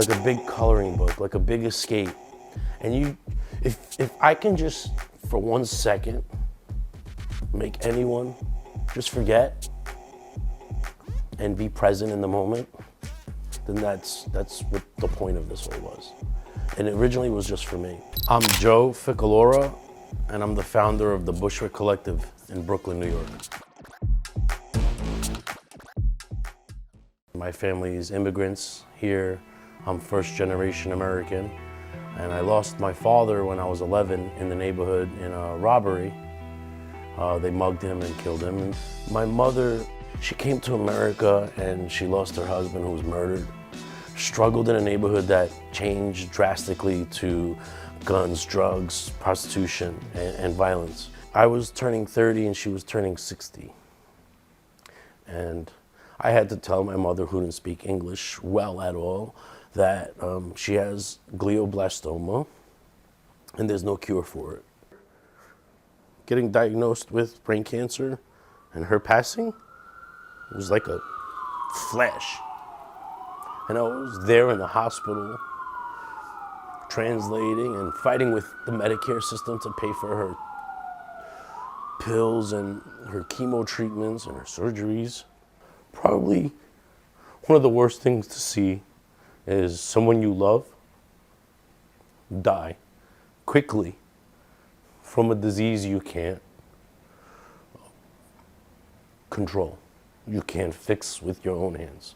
like a big coloring book, like a big escape. And if I can just, for 1 second, make anyone just forget and be present in the moment, then that's what the point of this whole was. And it originally was just for me. I'm Joe Ficalora, and I'm the founder of the Bушvik collective in Brooklyn, New York. My family is immigrants here. I'm first generation American, and I lost my father when I was 11 in the neighborhood in a robbery. They mugged him and killed him. And my mother, she came to America and she lost her husband who was murdered. Struggled in a neighborhood that changed drastically to guns, drugs, prostitution, and violence. I was turning 30 and she was turning 60. And I had to tell my mother, who didn't speak English well at all, that she has glioblastoma and there's no cure for it. Getting diagnosed with brain cancer and her passing was like a flash. And I was there in the hospital translating and fighting with the Medicare system to pay for her pills and her chemo treatments and her surgeries. Probably one of the worst things to see is someone you love die quickly from a disease you can't control, you can't fix with your own hands.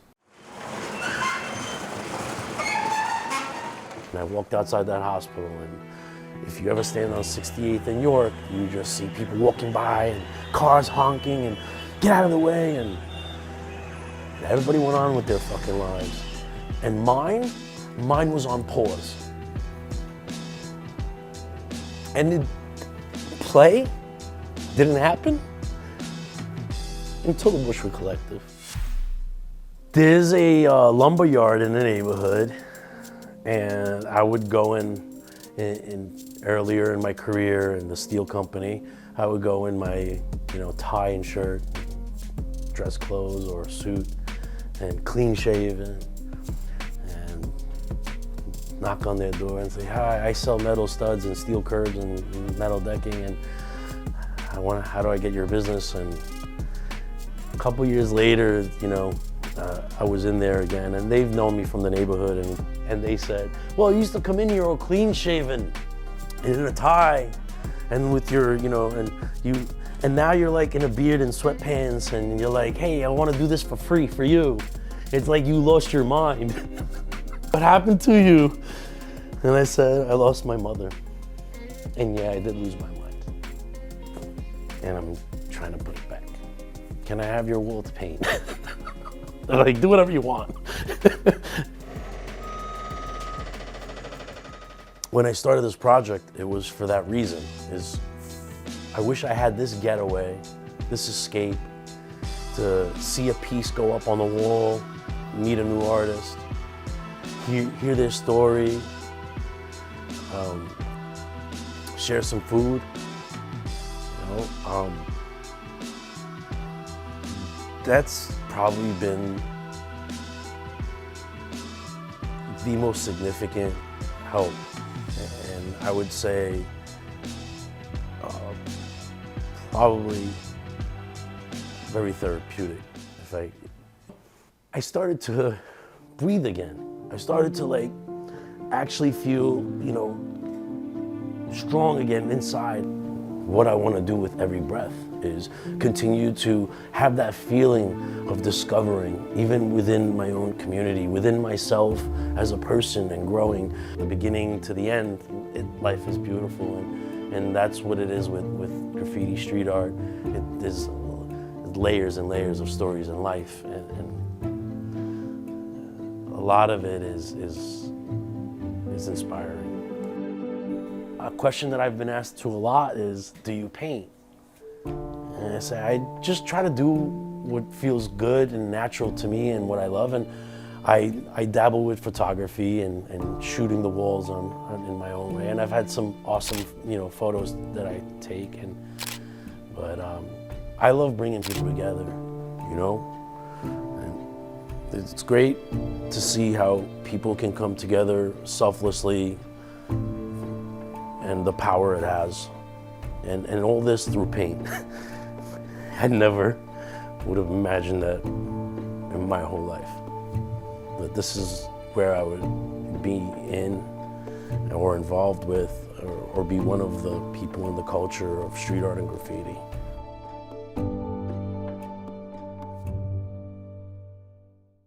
And I walked outside that hospital, and if you ever stand on 68th and York, you just see people walking by and cars honking and get out of the way, and everybody went on with their fucking lives. And mine was on pause. And the play didn't happen until the Bушvik collective. There's a lumber yard in the neighborhood, and I would go in earlier in my career in the steel company. I would go in my tie and shirt, dress clothes or suit, and clean shaven, and knock on their door and say, "Hi, I sell metal studs and steel curbs and metal decking, and how do I get your business?" And a couple years later, I was in there again, and they've known me from the neighborhood, and they said, "Well, you used to come in here all clean shaven and in a tie, and with your, and now you're like in a beard and sweatpants, and you're like, hey, I want to do this for free for you. It's like you lost your mind. What happened to you?" And I said, "I lost my mother. And yeah, I did lose my mind. And I'm trying to put it back. Can I have your wall to paint?" They're like, "Do whatever you want." When I started this project, it was for that reason. I wish I had this getaway, this escape, to see a piece go up on the wall, meet a new artist, hear their story, share some food. That's probably been the most significant help, and I would say probably very therapeutic. I started to breathe again. I started to actually feel, strong again inside. What I want to do with every breath is continue to have that feeling of discovering, even within my own community, within myself as a person, and growing. The beginning to the end, life is beautiful, and that's what it is with graffiti street art. There's layers and layers of stories in life, and a lot of it is inspiring. A question that I've been asked to a lot is, do you paint? And I say, I just try to do what feels good and natural to me and what I love. And I dabble with photography and shooting the walls in my own way. And I've had some awesome, photos that I take. But I love bringing people together, And It's great to see how people can come together selflessly and the power it has. And all this through paint. I never would have imagined that in my whole life. That this is where I would be in or involved with or be one of the people in the culture of street art and graffiti.